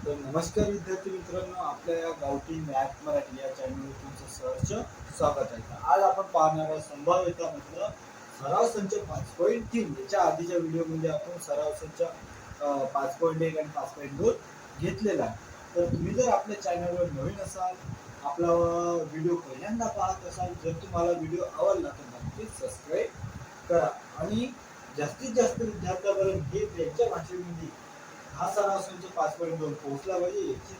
तर नमस्कार विद्यार्थी मित्रांनो, आपल्या या गावठी मॅथ मराठी या चॅनलवर तुमचं सहर्ष स्वागत आहे. आज आपण पाहणार आहोत संभाव्यता म्हटलं सराव संच 5.3. याच्या आधीच्या व्हिडिओमध्ये आपण सराव संच 5.1 आणि 5.2 घेतलेला आहे. तर तुम्ही जर आपल्या चॅनलवर नवीन असाल, आपला व्हिडिओ पहिल्यांदा पाहत असाल, जर तुम्हाला व्हिडिओ आवडला तर नक्कीच सबस्क्राईब करा आणि जास्तीत जास्त विद्यार्थ्यांपर्यंत हे त्यांच्या भाषेमध्ये हा सराव संच 5.2 पोहोचला पाहिजे याची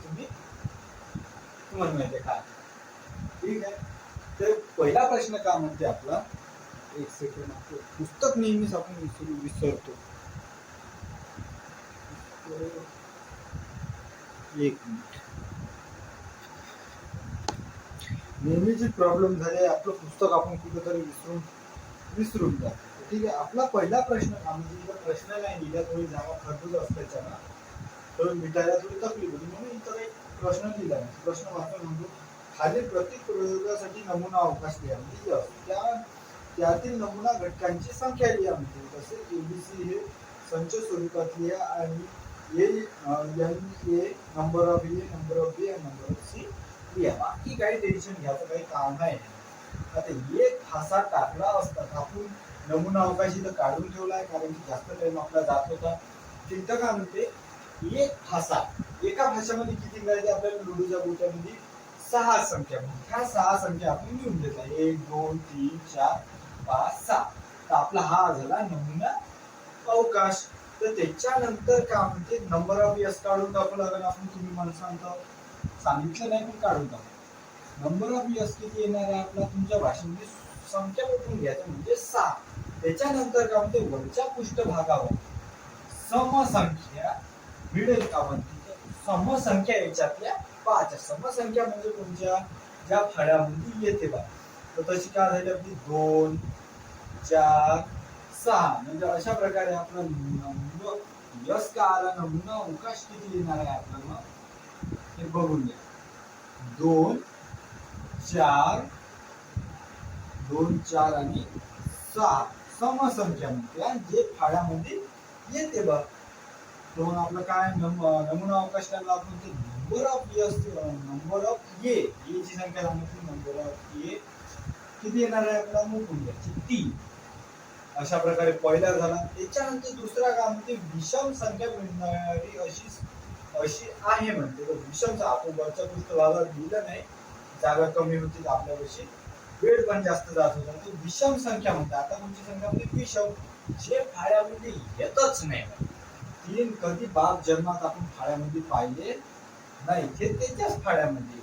तुम्हाला माहिती आहे का? ठीक आहे. तर पहिला प्रश्न का म्हणते आपला, एक सेकंड, आपलं पुस्तक नेहमीच आपण विसरतो. एक मिनिट, नेहमीची प्रॉब्लेम झाले, आपलं पुस्तक आपण कुठेतरी विसरून जातो. ठीक आहे. आपला पहिला प्रश्न का म्हणजे प्रश्न नाही लिहिला, थोडी जागा खरबूज असल्याच्या ना, तर मिटायला थोडी तकलीफ होती, म्हणून इतर एक प्रश्न लिहिला. प्रश्न वाचून म्हणतो, खालील प्रत्येक प्रयोगासाठी नमुना अवकाश लिहा. म्हणजे त्यातील नमुना घटकांची संख्या लिहा. म्हणजे तसे एबीसी हे संच स्वरूपात लिहा आणि A number of A, number of B आणि नंबर ऑफ सी लिहा. बाकी काही टेन्शन घ्यायचं काही काम नाही. आता एक फासा टाकला असता, आपण नमुना अवकाश इथं काढून ठेवलाय कारण की जास्त टाइम आपला जात होता. तिथं काय म्हणते, एक फासा, एका फाशामध्ये किती मिळायचे आपल्याला लुडूच्या गोट्यामध्ये 6 संख्या. ह्या 6 संख्या आपण लिहून घेतला, 1 2 3 4 5 6. तर आपला हा झाला नमुना अवकाश. तर त्याच्यानंतर काय म्हणते, नंबर ऑफ एस काढून टाकू लागेल आपण. तुम्ही मला सांगितलं नाही पण काढून टाकू. नंबर ऑफ एस किती येणार आहे आपला, तुमच्या भाषेमध्ये संख्या बघून घ्यायचं म्हणजे 6. त्याच्यानंतर काय म्हणते, वरच्या पृष्ठभागावर समसंख्या मिळेल का म्हणते. समसंख्या याच्यातल्या 5. समसंख्या म्हणजे कोणत्या, ज्या फळ्यामध्ये येते बा. तर तशी काय झाली आपली 2 4 6. म्हणजे अशा प्रकारे आपला यस का आला, नमुना अवकाश किती येणार आहे आपल्याला हे बघून घ्या. 2 4 आणि 6 समसंख्या म्हणते, जे फाळ्यामध्ये येते बघ. दोन आपलं काय नमुना अवकाश टाकला आपण, ते number of S, number of A ची संख्या सांगितली. नंबर ऑफ ए किती येणार आहे आपला, मोजून घ्यायची 3. अशा प्रकारे पहिला झाला. त्याच्यानंतर दुसरा काय म्हणते, विषम संख्या मिळणारी अशी आहे म्हणते. तर विषमचा आपण वरच्या पृष्ठभागावर लिहिलं नाही, जागा कमी होती आपल्यापाशी, वेळ पण जास्त जात होता. तर विषम संख्या म्हणते. आता कोणती संख्या म्हणजे विषम, जे फाळ्यामध्ये येतच नाही. 3 कधी बाप जन्मात आपण फाळ्यामध्ये पाहिले नाही, ते त्याच्याच फाळ्यामध्ये.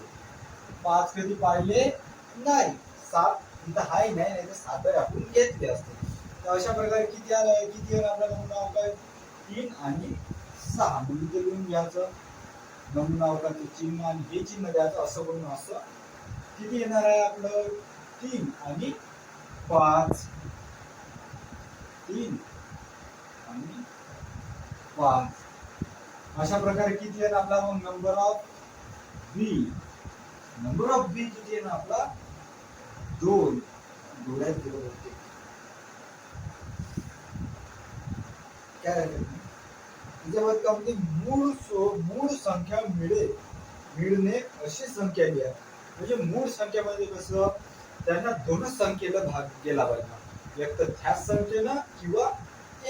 5 कधी पाहिले नाही. 7 इथं हाय नाही, तर 7 आपण घेतले असते. तर अशा प्रकारे किती येणार आपला नमुना अवकाश, 3 आणि 6. म्हणजे ते लिहून घ्यायचं, नमुना अवकाशाचे चिन्ह आणि हे चिन्ह द्यायचं, असं करून असं किती येणार आहे आपलं, 3 आणि 5. 3 आणि 5. अशा प्रकारे किती येणार आपला मग number of B. Number of B किती येणार आपला, 2. डोळ्यात दिलं होते काय त्याच्यामध्ये मूळ संख्या मिळणे अशी संख्या लिहा. म्हणजे मूळ संख्येमध्ये कसं, त्यांना दोनच संख्येला भाग केला पाहिजे, एक तर त्याच संख्येनं किंवा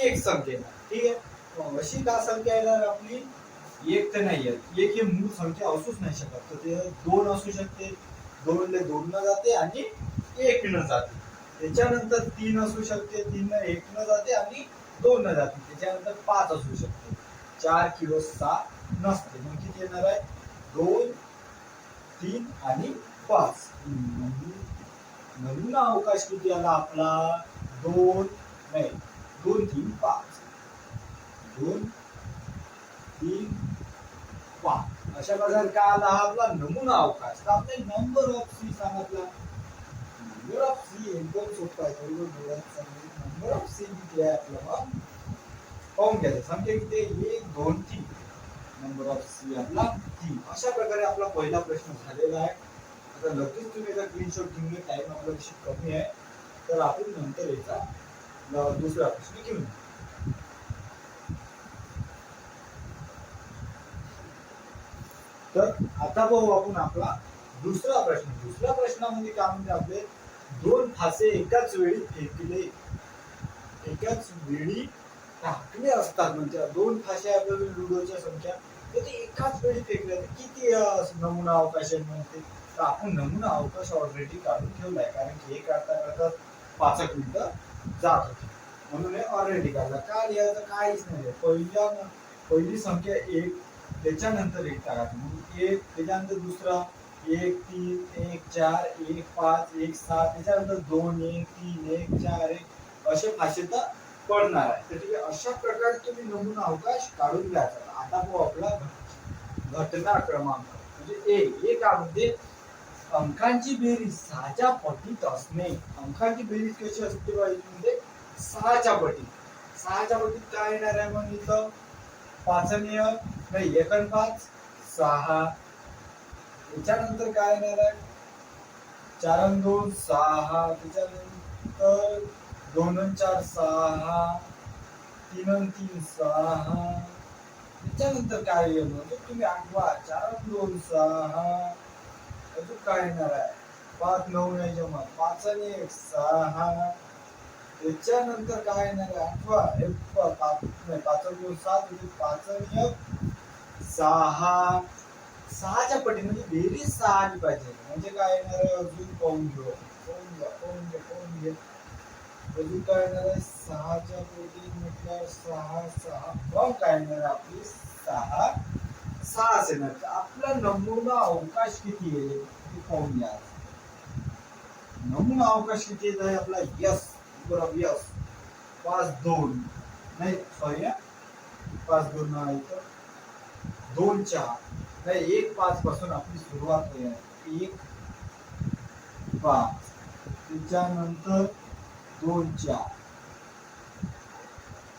एक संख्येनं. ठीक आहे. अशी का संख्या येणार आपली, एक तर नाही येत. एक ही मूळ संख्या असूच नाही शकत. तर ते 2 असू शकते, 2 ले 2 न जाते आणि 1 न जाते. त्याच्यानंतर 3 असू शकते, 3 न 1 न जाते आणि 2 न जाते. त्याच्यानंतर 5 असू शकते, 4 किंवा 6 नसते. मग किती येणार आहे, 2 3 आणि 5. नमुना अवकाश किती आला आपला, 2 नाही 2 3 5. 2 3 5. अशा प्रकारे काय आला हा आपला नमुना अवकाश. तर आपले नंबर ऑफ सी सांगितला. नंबर ऑफ सी एकदम सोपं आहे, नंबर ऑफ सी किती आहे आपल्याला पाहून घ्यायचं. संख्या किती आहे, 1 2 3. नंबर ऑफ सी आपला 3. अशा प्रकारे आपला पहिला प्रश्न झालेला आहे. आता लगेच तुम्ही याचा स्क्रीनशॉट घेऊन घ्या, टाइम आपला विषय कमी आहे. तर आपण नंतर याचा दुसरा प्रश्न घेऊन तर आता पाहू आपण आपला दुसरा प्रश्न. दुसऱ्या प्रश्नामध्ये काय म्हणते आपले, दोन फासे एकाच वेळी टाकले असतात. म्हणजे दोन फासे आपल्याला लुडोच्या संख्या, तर ते एकाच वेळी फेकले तर किती नमुना अवकाश आहे म्हणते. तर आपण नमुना अवकाश ऑलरेडी काढून ठेवलाय, कारण की हे काढता काढता 5 मिनिटं जात होती, म्हणून हे ऑलरेडी काढला. काय लिहायचं काहीच नाही. पहिली संख्या 1, त्याच्यानंतर 1 टाकायचं, मग 1, त्याच्यानंतर दुसरा 1 3 1 4 1 5 1 7, त्याच्यानंतर 2 1 3 1 4 1 असे फासे तर पडणार आहे. तर ठीक आहे, अशा प्रकारे तुम्ही नमुना अवकाश काढून घ्यायचा. आता तो आपला घटना क्रमांक म्हणजे ए मध्ये अंकांची बेरीज 6च्या पटीत असणे. अंकांची बेरीज कशी असते पाहिजे म्हणजे 6च्या पटीत. 6च्या पटीत काय येणार आहे मग इथं, 5 आणि 1 नाही, 1 आणि 5 6. त्याच्यानंतर काय येणार आहे, 4 आणि 2 6. त्याच्यानंतर 2 आणि 4 6, 3 आणि 3 6. त्याच्यानंतर काय येणार तुम्ही आठवा, 4 आणि 2 6. अजून काय येणार आहे, 5 9 नाही जमत, 5 आणि 1 6. त्याच्यानंतर काय येणार आहे, आठवा, 5 आणि 2 7, 5 आणि 1 6. 6च्या पटी म्हणजे बेरीज 6 आली पाहिजे. म्हणजे काय येणार आहे, अजून पाहून घेऊ. अजून काय येणार आहे, 6च्या पटी म्हटल्यावर 6 6, मग काय येणार आहे आपली 6 6 येणार. आपला नमुना अवकाश किती आहे ते पाहून घ्या. नमुना अवकाश किती येत आहे आपला, यस बरोबर, यस 5 2 नाही, सॉरी 5 2 नाही, 2 4 नाही, 1 5 पासून आपली सुरुवात होईल. 1 5, त्याच्यानंतर 2 4,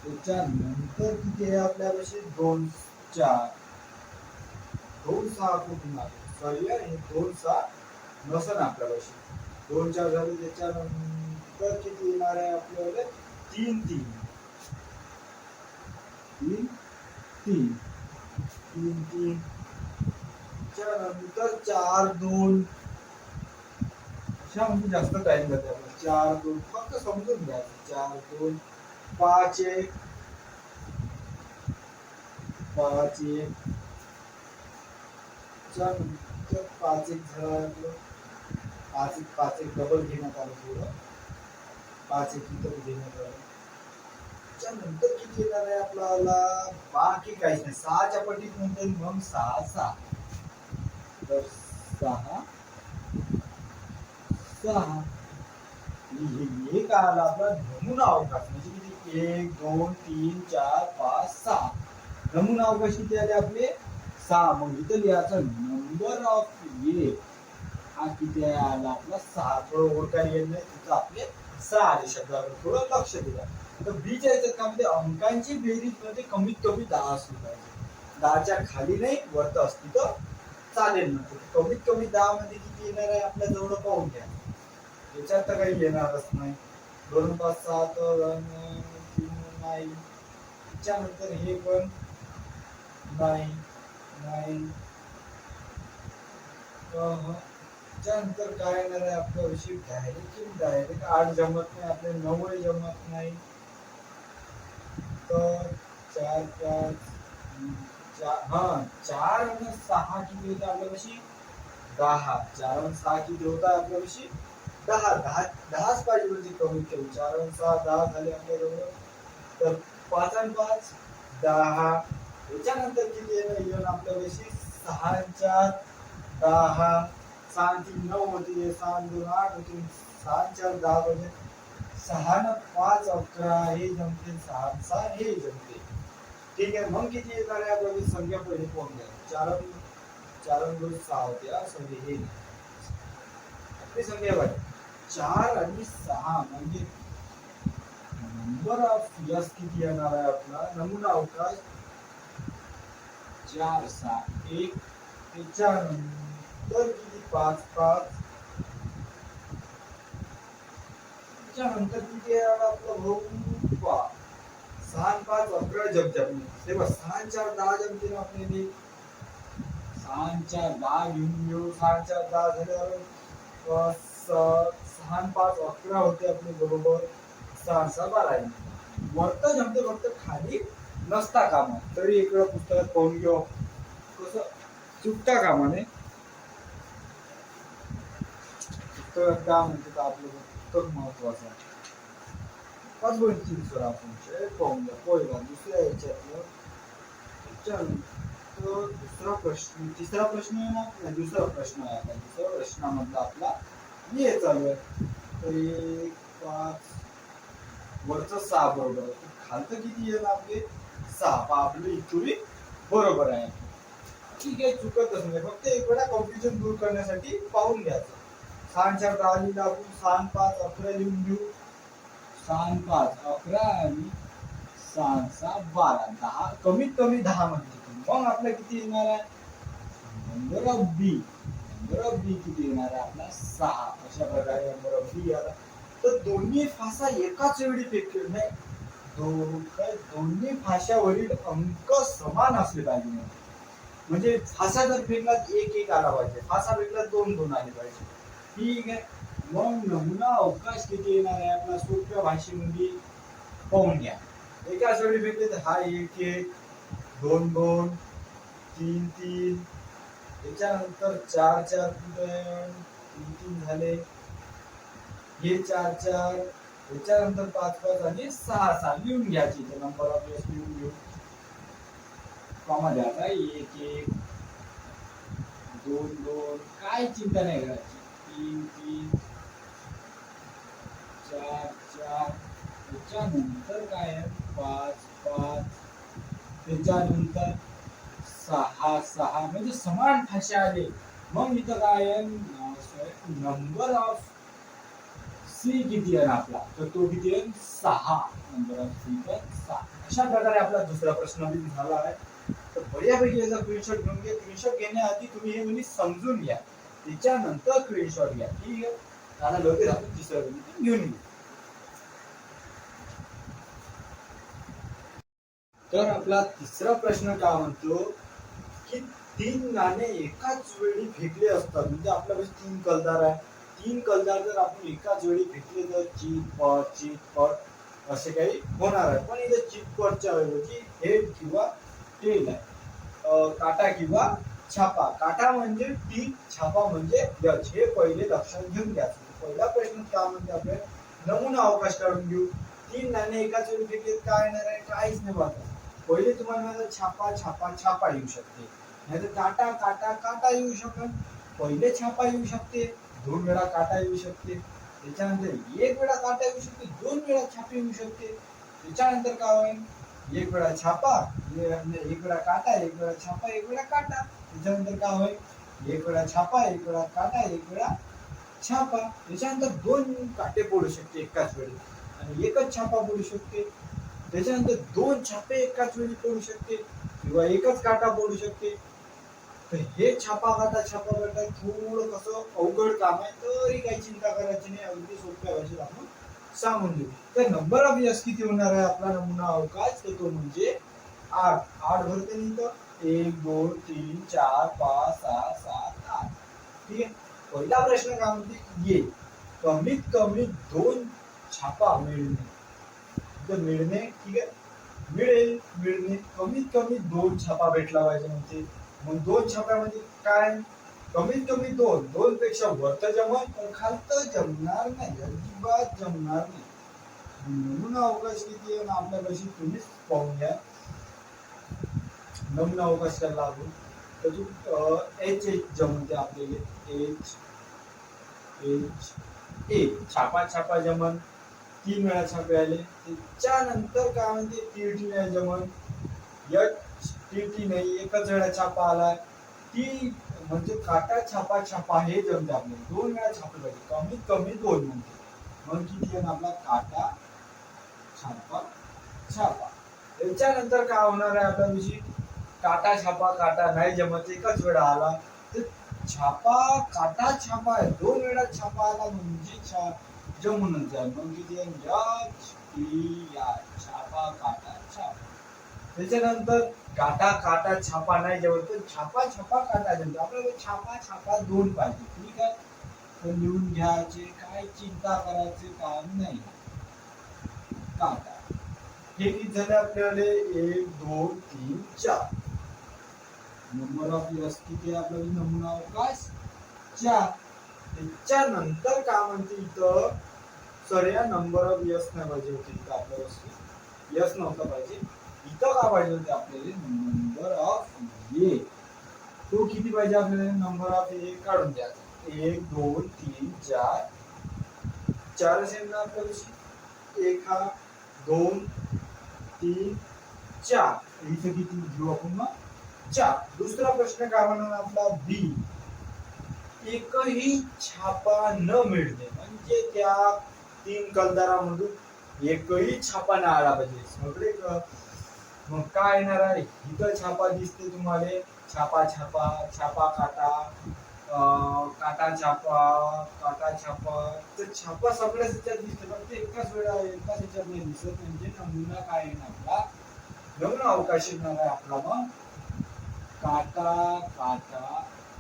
त्याच्यानंतर किती आहे आपल्यापाशी 2 4, 2 6 कुठून आले, सॉरी हे 2 6 नसेल आपल्यापाशी, 2 4 झाले. त्याच्यानंतर किती येणार आहे आपल्याला, 3 3 3 3 3 3. त्याच्यानंतर 4 2, म्हणजे जास्त टाइम जाते आपला. 4 2 फक्त समजून घ्या, 4 2 5 1 5 1. त्याच्यानंतर 5 1 झालं, 5 1 5 1 डबल घेण्यात आलं, थोडं 5 1 इथं घेण्यात आलं. त्याच्यानंतर किती येणार आहे आपल्याला, बाकी काहीच नाही. 6च्या पटीत नंतर मग 6 6, तर 6 6. हे काय आला आपला नमुना अवकाश. म्हणजे किती, 1 2 3 4 5 6. नमुना अवकाश किती आले आपले 6. मग इथं लिहायचं नंबर ऑफ ए हा किती आहे आला आपला 6. थोडं ओळखायला येत नाही तिथं आपले 6 आले शब्दावर, थोडं लक्ष द्या. तर बीच्या याच्यात काय म्हणजे अंकांची बेरीज मध्ये कमीत कमी 10 असली पाहिजे. 10च्या खाली नाही, वरत असती तर चालेल ना. कमीत कमी 10 मध्ये किती येणार आहे आपल्या जवळ पाहून घ्या. याच्यात तर काही येणारच नाही. 2 5 7 3 नाही. त्याच्यानंतर हे पण नाही नाही. त्यानंतर काय येणार आहे आपल्या विषयी, डायरेक्ट 8 जमत नाही आपले, 9 जमत नाही. तर 4 5 4 आणि 6 किती होतं आपल्यापाशी 10. 4 आणि 6 किती होता आपल्यापाशी 10. 10च पाहिजे म्हणजे कमीत कमी. 4 आणि 6 10 झाले आपल्याजवळ. तर 5 आणि 5 10. याच्यानंतर किती येणार आपल्यापाशी 6 आणि 4 10. 6 आणि 3 9 होते, 6 आणि 2 8 होते, 6 आणि 4 10 होते. 6 आणि 5 11 हे जमते, 6 आणि 6 हे जमते. ठीक आहे, मग किती येणार आहे आपल्याला संख्या पहिले पाहून घ्या. 4 आणि 2 6 होते, संख्या हे आपली संख्या बघा 4 आणि 6. म्हणजे नंबर ऑफ यस किती येणार आहे आपला नमुना अवकाश 4 6 1. त्याच्यानंतर किती 5 5. त्याच्यानंतर किती आहे आपला भाऊ 6 आणि 5 11 जमते आपली. तेव्हा 6 आणि 4 10 जमते ना आपल्याला. 6 6 आणि 4 10 घेऊन घेऊ. 6 आणि 4 10 झाल्यावर 6 आणि 5 11 होते आपले बरोबर. 6 आणि 6 12 वरत जमते फक्त खाली नसता कामा. तरी इकडं पुस्तकात पाहून घेऊ कसं चुकता कामा नये. पुस्तकात का म्हणते तर आपलं पुस्तक महत्वाचं आहे. 5.3 सर आपण पाहून घ्या पहिला दुसऱ्या याच्यातलं. तर दुसरा प्रश्न तिसरा प्रश्न आहे ना दुसरा प्रश्न आहे. आता दुसऱ्या प्रश्नामधला आपला ये चालू आहे. तर 1 5 वरचं 6 बरोबर खालचं किती आहे ना आपले 6 आपलं इथुरी बरोबर आहे. ठीक आहे चुकतच नाही. फक्त एक वेळा कन्फ्युजन दूर करण्यासाठी पाहून घ्यायचं. 6 आणि 4 10 लिहिलं आपण. 6 आणि 5 11 लिहून घेऊ. 6 आणि 5 11 आणि 6 आणि 6 12 10 कमीत कमी 10 म्हणजे मग आपलं किती येणार आहे number of B. Number of B किती येणार आहे आपला 6. अशा प्रकारे नंबर ऑफ बी आला. तर दोन्ही फासा एकाच वेळी फेकले नाही. दोन्ही फाशावरील अंक समान असले पाहिजे. म्हणजे फासा जर फेकला 1 1 आला पाहिजे. फासा फेकला 2 2 आले पाहिजे. ठीक आहे. मग नमुना अवकाश किती येणार आहे आपला सोप्या भाषेमध्ये पाहून घ्या. एकाच वेळी भेटले तर हा 1 1 2 2 3 3 त्याच्यानंतर 4 4 3 3 झाले. हे 4 4 त्याच्यानंतर 5 5 आणि 6 6 लिहून घ्यायचे. नंबर ऑफ एस लिहून घेऊ. कॉमा द्यायचा 1 1 2 2 काय चिंता नाही करायची. 3 3 4 4 त्याच्यानंतर काय आहे 5 5 त्याच्यानंतर 6 6 म्हणजे समान फाशा आले. मग इथं काय आहे नंबर ऑफ सी किती आहे आपला तर तो किती आहे 6. नंबर ऑफ सी तर 6. अशा प्रकारे आपला दुसरा प्रश्न झाला आहे. तर बऱ्यापैकी याचा स्क्रीनशॉट घेऊन घ्या. स्क्रीनशॉट घेण्याआधी तुम्ही हे गणित समजून घ्या. त्याच्यानंतर स्क्रीनशॉट घ्या. ठीक आहे. आता लगेच आपण तिसरा गणित घेऊन घेऊ. तर आपला तिसरा प्रश्न काय म्हणतो की 3 नाणे एकाच वेळी फेकले असतात. म्हणजे आपल्याकडे 3 कलदार आहे. 3 कलदार जर आपण एकाच वेळी फेकले तर चितपट असे काही होणार आहे. पण इथे चितपटच्या ऐवजी हेड किंवा टेल आहे. काटा किंवा छापा. काटा म्हणजे टी, छापा म्हणजे डच. हे पहिले लक्षात घेऊन घ्यायचं. पहिला प्रश्न काय म्हणते आपले नमुना अवकाश काढून घेऊ. 3 नाणे एकाच वेळी फेकले काय येणार आहे काहीच नाही बघा. पहिले तुम्हाला छापा छापा छापा येऊ शकते. नाहीतर काटा काटा काटा येऊ शकत. पहिले छापा येऊ शकते. 2 वेळा काटा येऊ शकते. त्याच्यानंतर 1 वेळा काटा येऊ शकते. 2 वेळा छापे येऊ शकते. त्याच्यानंतर काय होईल 1 वेळा छापा 1 वेळा काटा 1 वेळा छापा 1 वेळा काटा. त्याच्यानंतर काय होईल 1 वेळा छापा 1 वेळा काटा 1 वेळा छापा. त्याच्यानंतर 2 काटे पडू शकते एकाच वेळी आणि एकच छापा पडू शकते. त्याच्यानंतर 2 छापे एकाच वेळी पडू शकते किंवा एकच काटा पडू शकते. तर हे छापा काटा थोडं कसं अवघड काम आहे. तरी काही चिंता करायची नाही. अगदी सोप्या भाषेत आपण सांगून देऊ. तर नंबर ऑफ यस किती होणार आहे आपला नमुना अवकाश तर तो म्हणजे 8. 8 भरते नाही तर 1 2 3 4 5 6 7 8. ठीक आहे. पहिला प्रश्न काय म्हणते ये कमीत कमी 2 छापा मिळणे. तर मिळणे ठीक आहे मिळणे कमीत कमी 2 छापा भेटला पाहिजे. म्हणजे मग 2 छाप्यामध्ये काय कमीत कमी 2 पेक्षा वरत जमल पण खालतं जमणार नाही. अजिबात जमणार नाही. नमुना अवकाश किती आहे ना आपल्यापाशी तुम्हीच पाहून घ्या. नमुना अवकाश लागून तर एच एच जमते आपल्याला एच छापा छापा जमन 3 वेळा छापे आले. त्याच्यानंतर काय म्हणते टीटी नाही जमन. टीटी नाही एकच वेळा छापा आला. टी म्हणजे काटा छापा छापा हे जमते आपल्याला 2 वेळा छापे पाहिजे. कमीत कमी 2 म्हणते. मग किती आहे आपला काटा छापा छापा. त्याच्यानंतर काय होणार आहे आपल्याविषयी काटा छापा काटा नाही जमत एकच वेळा आला तर छापा काटा छापा आहे 2 वेळा छापा आला म्हणजे जमूनच जाईल. मग किती आहे छापा काटा छापा. त्याच्यानंतर काटा काटा छापा नाही जेवत तर छापा छापा काटा जमतो. आपल्याला छापा छापा दोन पाहिजे. ठीक आहे, तर लिहून घ्यायचे, काय चिंता करायचे काम नाही. काटा हे किती झाले आपल्याला? 1 2 3 4. नंबर ऑफ इयर्स किती आहे आपल्याला? नमुना अवकाश 4. त्याच्यानंतर काय म्हणते इथं? सर या नंबर ऑफ इयर्स नाही पाहिजे होते इथं आपल्याला. यस नव्हता पाहिजे. इथं काय पाहिजे होते आपल्याला? नंबर ऑफ ए. तो किती पाहिजे आपल्याला? नंबर ऑफ ए काढून द्या. 1 2 3 4. 4 असेल ना आपल्याला? 1 हा 2 3 4. इथे किती घेऊ आपण मग? 4. दुसरा प्रश्न काय म्हणून आपला बी. एकही छापा न मिळणे म्हणजे त्या 3 कलदारामधून एकही छापा नाही आला पाहिजे. सगळे मग काय येणार आहे? इथं छापा दिसते तुम्हाला, छापा छापा छापा काटा, काटा छापा काटा छापा. तर छापा सगळ्याच ह्याच्यात दिसते, फक्त एकाच ह्याच्यात नाही दिसत. म्हणजे नमुना काय येणार आपला? नमुना अवकाश येणार आहे आपला मग काटा काटा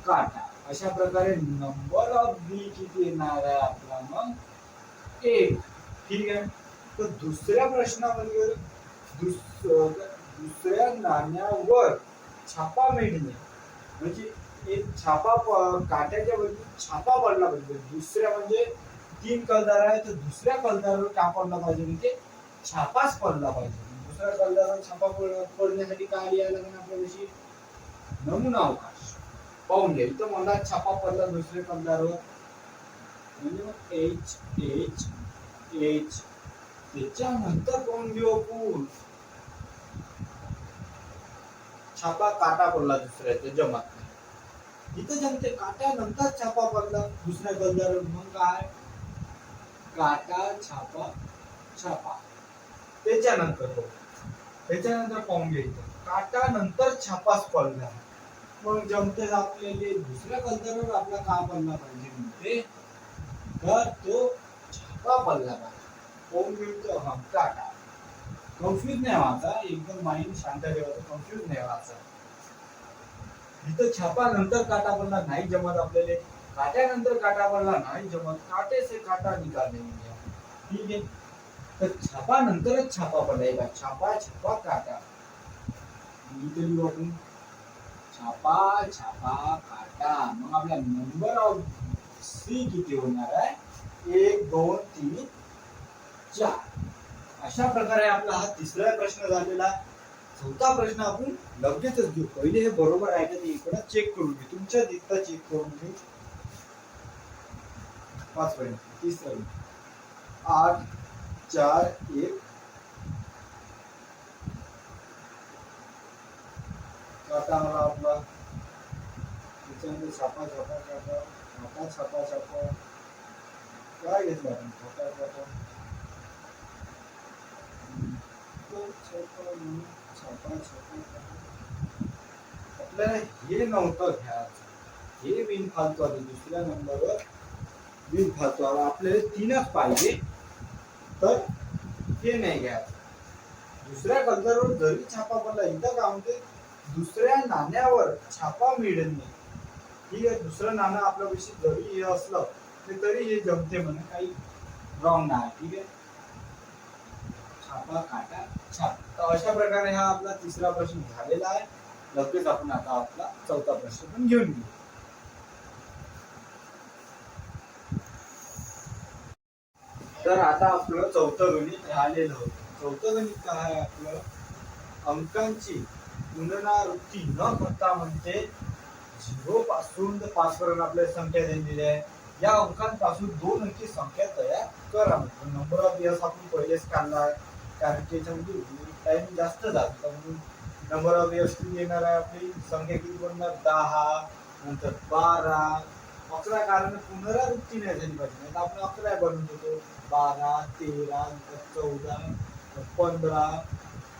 काटा. अशा प्रकारे नंबर ऑफ बी किती येणार आहे आपला? मग 1. ठीक आहे, तर दुसऱ्या प्रश्नामध्ये दुसऱ्या नाण्यावर छापा मिळणे म्हणजे एक छापा काट्याच्या वरती छापा पडला पाहिजे. दुसऱ्या म्हणजे 3 कलदार आहे तर दुसऱ्या कलदारावर काय पडला पाहिजे? म्हणजे छापाच पडला पाहिजे. दुसऱ्या कलदारावर छापा पडण्यासाठी काय लिहायला लागेल आपल्याविषयी? नमुना अवकाश. पाहून घ्या इथं मला छापा पडला दुसऱ्या कलदारावर म्हणजे मग एच एच एच. त्याच्यानंतर पाहून घेऊ आपण छापा काटा पडला दुसऱ्याच्या जमात नाही. इथं जमते काट्यानंतर छापा पडला दुसऱ्या कलदारावर मग काय? काटा छापा छापा. त्याच्यानंतर पाहून घ्यायचं काटा नंतर छापाच पडला. मग जमते आपल्याला दुसऱ्या कलदारावर आपला काय पडला पाहिजे म्हणते? तर तो छापा पडला पाहिजे. पाहून घेऊ हा काटा. कन्फ्युज नाही व्हायचा, एकदम माइंड शांत ठेवायचं, कन्फ्युज नाही व्हायचा. इथं छापा नंतर काटा पडला नाही जमत आपल्याला, काट्यानंतर काटा पडला नाही जमत, काटे से काटा निकालने में. ठीक आहे, तर छापा नंतरच छापा पडला. छापा छापा काटा. इथे लिहू आपण छापा छापा काटा. मग आपला नंबर ऑफ सी किती होणार आहे? 1 2 3 4. अशा प्रकारे आपला हा तिसरा प्रश्न झालेला. चौथा प्रश्न आपण लगेचच घेऊ. पहिले हे बरोबर आहे का ते इकडे चेक करून घेऊ. तुमच्या दिसता चेक करून घेऊ. 5 पर्यंत 30 पर्यंत 8 4 1. काटा आला आपला. त्याच्यानंतर छापा छापा काटा छापा छापा छापा. काय घेतलं आपण? छापा छापा आपल्याला हे नव्हतं घ्यायचं. हे बिन फालतू आले. दुसऱ्या नंबरवर बिन फालतू आला. आपल्याला 3च पाहिजे तर हे नाही घ्यायचं. दुसऱ्या कलदारावर जरी छापा पडला इथं काय म्हणते? दुसऱ्या नाण्यावर छापा मिळणे. ठीक आहे, दुसरं नाणं आपल्याविषयी जरी हे असलं तरी हे जमते म्हणून काही रॉंग नाही. ठीक आहे, छापा काटा छाप. तर अशा प्रकारे हा आपला तिसरा प्रश्न झालेला आहे. लगेच आपण आता आपला चौथा प्रश्न पण घेऊन घेऊ. तर आता आपलं चौथं गणित राहिलेलं होतं. चौथं गणित काय आहे आपलं? अंकांची पुनरावृत्ती न करता म्हणते 0 पासून ते 5 पर्यंत आपल्याला संख्या दिलेली आहे. या अंकांपासून 2 अंकी संख्या तयार करा. नंबर ऑफ इयर्स आपण पहिलेच काढला आहे कारण की याच्यामध्ये टाइम जास्त जातो. म्हणून नंबर ऑफ इयर्स किती येणार आहे? आपली संख्या किती बनणार? 10 नंतर 12 11. कारण पुनरावृत्ती नाही झाली पाहिजे, नाही आपण 11 बनवून देतो. 12 13 14 15.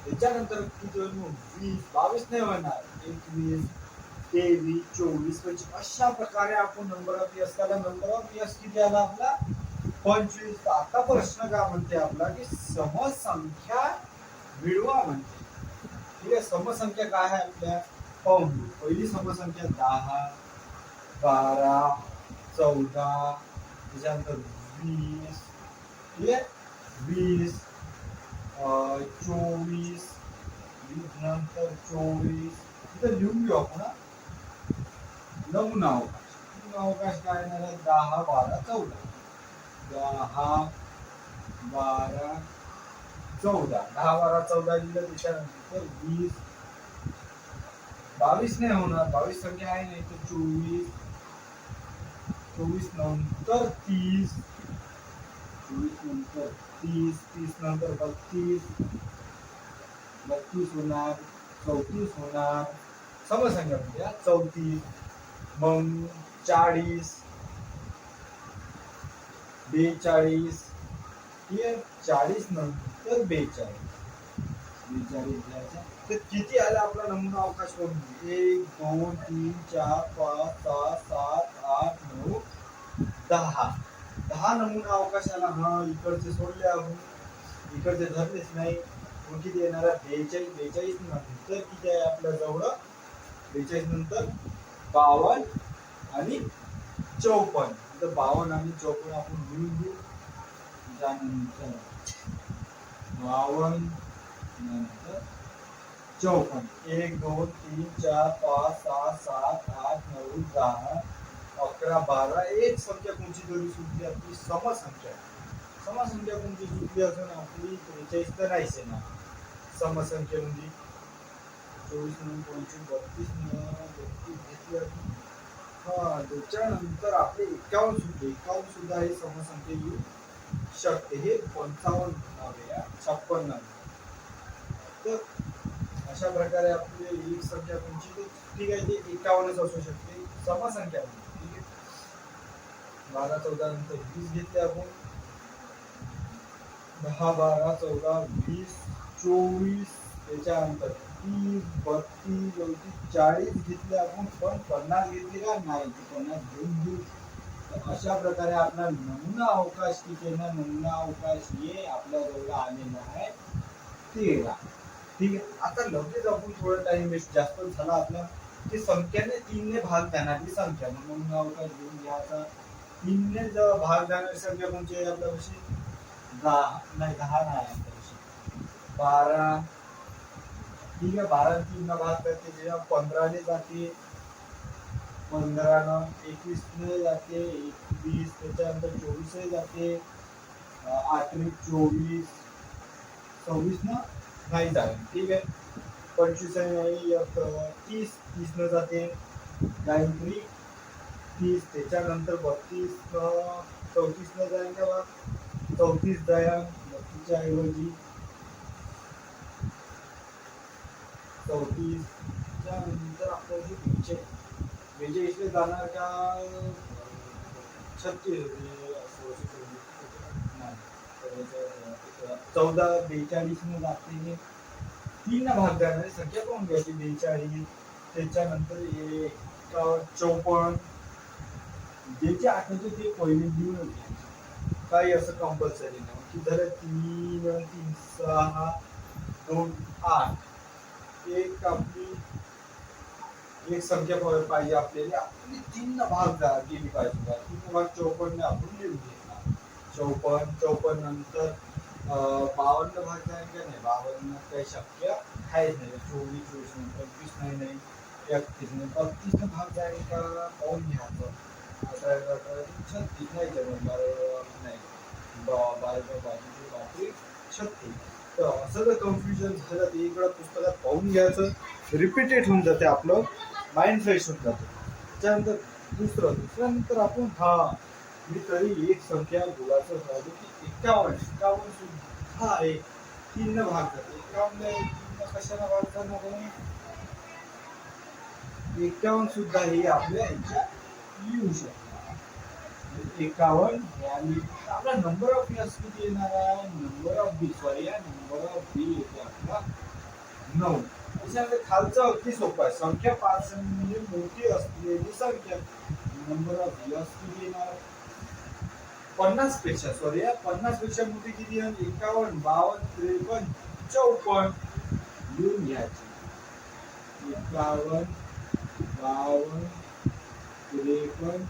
त्याच्यानंतर किती होईल? 20 22 नाही होणार. 21 23 24 25. अशा प्रकारे आपण नंबर ऑफ इयर्स काढला. नंबर ऑफ इयर्स किती आला आपला? 25. आता प्रश्न काय म्हणते आपला की समसंख्या मिळवा म्हणते. ठीक आहे. समसंख्या काय आहे आपल्या पाहून घेऊ. पहिली समसंख्या 10, 12, 14, त्याच्यानंतर 20, ठीक आहे, 20, 24, नंतर 24 इथं लिहून घेऊ आपण. नमुना अवकाश, नमुना अवकाश काय येणार आहे 10, 12, 14, 10, 12, 14, 10, 12, 14 लिहिलं. त्याच्यानंतर 20, 22 नाही होणार, 22 संख्या आहे नाही तर 24, 24 नंतर 30, 24 नंतर 30, 30 नंतर 32, 32 होणार, 34 होणार. समसंख्या म्हणजे 34, मग 40, 42, ठीक आहे, 40 नंतर 42, 42 घ्यायचा. तर किती आला आपला नमुना अवकाश करून 1, 2, 3, 4, 5, 6, 7, 8, 9, 10. 10 नमुना अवकाशाला. हा इकडचे सोडले आपण, इकडचे धरलेच नाही. मग किती येणार आहे 42, 42 नंतर किती आहे आपल्या जवळ 42 नंतर 52 आणि 54. तर 52 आणि 54 आपण लिहून घेऊ. त्यानंतर 52 नंतर 54, 1, 2, 3, 4, 5, 6, 7, 8, 9, 10, 11, 12. एक संख्या कोणची तरी सुटली आपली समसंख्या. समसंख्या कोणती सुटली असून आपली 43 तर नाहीच आहे ना. समसंख्या म्हणजे 24 नंतर 25, 32 घेतली असून हा त्याच्यानंतर आपले 51 सुटले. 51 सुद्धा हे समसंख्या येऊ शकते. हे 55 नव्हे, 56 नव्हे. तर अशा प्रकारे आपली एक संख्या कोणची तर ठीक आहे ते 51च असू शकते समसंख्या. ठीक आहे. 12, 14 नंतर 20 घेतले आपण. 10, 12, 14, 20, 24, त्याच्यानंतर 30, 32, 34, 40 घेतले आपण. पण 50 घेतले का नाही, 50 घेऊन घेऊ. अशा प्रकारे आपला नमुना अवकाश किती आहे ना, नमुना अवकाश हे आपल्या जवळ आलेला आहे 13. ठीक आहे. आता लगेच आपण थोडा टाइम वेस्ट जास्त झाला आपला की संख्याने 3 ने भाग देणारी संख्या. म्हणून नमुना अवकाश घेऊन घ्यायचा. 3 ने जर भाग देणारी संख्या कोणची आहे आपल्यापाशी 10 नाही, 10 नाही आपल्यापाशी 12. ठीक आहे. 12 3 न भाग करते जेव्हा 15 ने जाते, 15 न 21 ने जाते, 21 त्याच्यानंतर 24 जाते, 8 24, 26 न नाही जाते. ठीक आहे. 25 नाही, 30 30 न जाते, 30 त्याच्यानंतर 32 न 34 न जाईल तेव्हा 34 जाया, 32च्या ऐवजी 34 त्यानंतर आपल्याला 42 जाणार का 36 14, 42 न जाते. 3 न भाग देणारी संख्या कोण घ्यायची 42. त्याच्यानंतर 54 जे जे आठवते ते पहिले लिहून घ्यायचे. काही असं कंपल्सरी नाही की झालं 3, 3, 6, 2, 8. एक आपली एक संख्या पाहिजे आपल्याला. आपली 3 न भाग केली पाहिजे. 3 भाग 54 ने आपण लिहून घेतला. 54 नंतर 52 भाग जाईल का नाही, 52 काही शक्य आहेच नाही. 24 नंतर 25 नाही, 31 ने 32 न भाग जाईल का पाहून घ्यायचं. 36 नाही जमणार नाही, 12 36. तर असं जर कन्फ्युजन झालं तर एक वेळा पुस्तकात पाहून घ्यायचं. रिपीटेड होऊन जाते, आपलं माइंड फ्रेश होऊन जाते. त्याच्यानंतर दुसऱ्यानंतर आपण मी तरी एक संख्या बोलायचं राहिलो की 51 सुद्धा आहे 3 न भाग जाते. 51 कशाला भाग जाणार आहे, 51 सुद्धा हे आपल्या येऊ शकते. 51 आणि आपला नंबर ऑफ यस किती येणार आहे, number of B number of B येते आपला 9. त्याच्यानंतर खालचं अगदी सोपं आहे. संख्या 5 म्हणजे मोठी असलेली संख्या. नंबर ऑफ यस किती येणार 50 पेक्षा मोठी किती आहे 51, 52, 53, 54 लिहून घ्यायची. 51, 52, 53,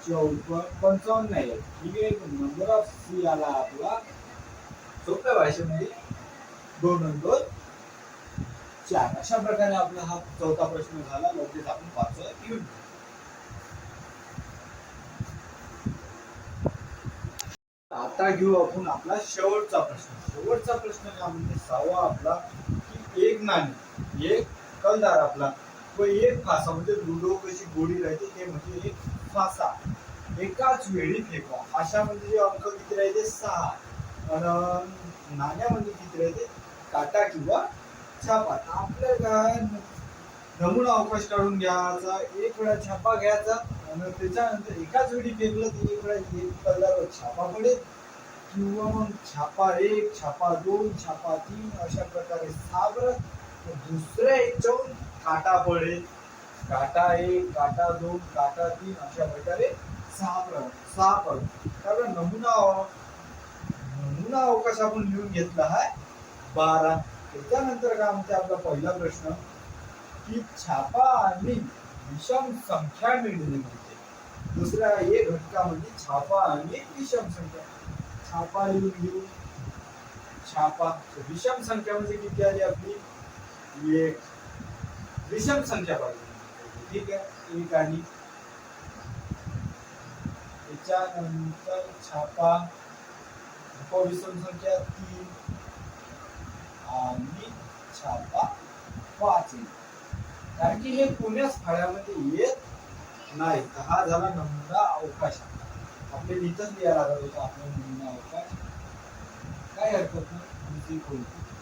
54, 55 नाही आहे. ठीक आहे. नंबर ऑफ सी आला आपला सोप्या भाषेमध्ये 2 आणि 2 4. अशा प्रकारे आपला हा चौथा प्रश्न झाला. लगेच आपण पाचवा घेऊन आता घेऊ आपण आपला शेवटचा प्रश्न. शेवटचा प्रश्न का म्हणजे 6वा आपला की एक नाणी, एक कलदार आपला व एक फासा म्हणजे लुडो कशी गोडी राहते ते म्हणजे एक फासा एकाच वेळी फेकवा. अशा म्हणजे जे अंक किती राहते 6 आणि नाण्यामध्ये किती राहते काटा किंवा छापा. आपल्याला काय नमुना अवकाश काढून घ्यायचा, एक वेळा छापा घ्यायचा आणि त्याच्यानंतर एकाच वेळी फेकलं तर एक वेळा एक कलर छापा पडेल किंवा मग छापा 1, छापा 2, छापा 3 अशा प्रकारे 6 बरं. दुसऱ्या याच्यावरून काटा पडेल, काटा 1, काटा 2, काटा 3 अशा प्रकारे 6 पडेल. कारण नमुना अवकाश आपण लिहून घेतला आहे 12. त्याच्यानंतर काय म्हणते आपला पहिला प्रश्न की छापा आणि विषम संख्या मिळणे म्हणजे. दुसरा एक घटका म्हणजे छापा आणि विषम संख्या. छापा लिहून घेऊ. छापा विषम संख्या म्हणजे किती आली आपली 1. विषम संख्या पाहिजे. ठीक आहे. एक आणि त्याच्यानंतर छापा विषम संख्या 3 आणि छापा 5. कारण की हे कोण्याच फाळ्यामध्ये येत नाही. हा झाला नमुना अवकाश. आपले इथंच लिहायला लागत होतं आपला नमुना अवकाश. काय हरकत नाही.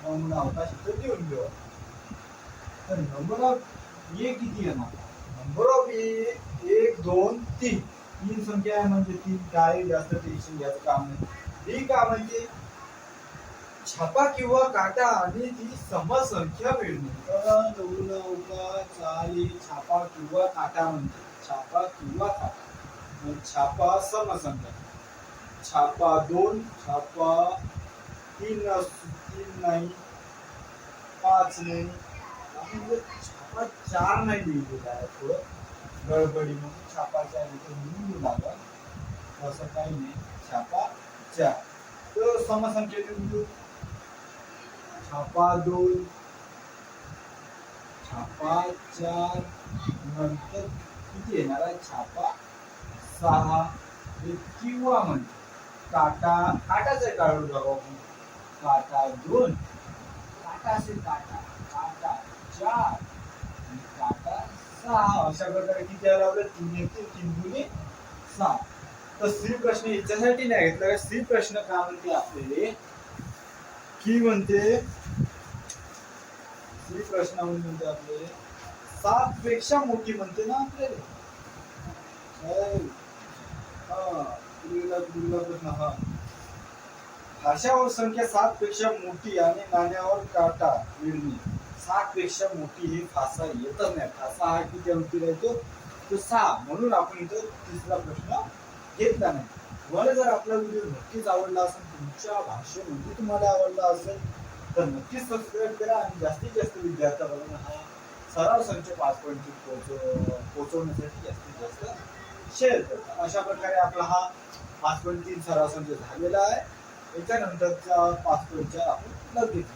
नमुना अवकाश इथं लिहून घेऊ. तर नंबर ऑफ ए किती येणार. नंबर ऑफ ए 1, 2, 3. 3 संख्या आहे म्हणजे 3 काय जास्त टेन्शन घ्यायचं काम नाही. ही का म्हणजे छापा किंवा काटा आणि ती समसंख्या मिळणे. तर नमुना अवकाश चाली छापा किंवा काटा म्हणजे छापा किंवा काटा. छापा समसंख्या. छापा 2, छापा 3 नाही, 5 नाही. म्हणजे छापा 4 नाही लिहिलेला आहे. थोडं गडबडी म्हणून छापा 4 इथे लिहून लागल असं काही नाही. छापा 4. तर समसंख्या लिहून घेऊ. छापा 2, छापा 4 नंतर किती येणार आहे छापा 6. किंवा म्हणजे काटाचे काढून बघू आपण. काटा 2, काटा से काटा 4 काटा 6. अशा प्रकारे किती आला आपल्या 3 येतील 3 दुनी 6. तर सी प्रश्न याच्यासाठी नाही घेतला. सी प्रश्न का म्हणते आपल्याला की म्हणते सी प्रश्न म्हणते आपल्याला 7 पेक्षा मोठी म्हणते ना आपल्याला. प्रश्न हा फाशावर संख्या 7 पेक्षा मोठी आणि नाण्यावर काटा विळणे 7 पेक्षा मोठी ही फासा येतच नाही. फासा हा किती अंकी राहतो तो 6. म्हणून आपण इथं तिसरा प्रश्न घेतला नाही. तुम्हाला जर आपला व्हिडिओ नक्कीच आवडला असेल, तुमच्या भाषेमध्ये तुम्हाला आवडला असेल तर नक्कीच सबस्क्राईब करा आणि जास्तीत जास्त विद्यार्थ्यांपर्यंत हा सराव संच 5 पोहोचवण्यासाठी जास्तीत जास्त शेअर करा. अशा प्रकारे आपला हा 5.3 सराव संच झालेला आहे. याच्यानंतरचा 5.4 आपण लगेच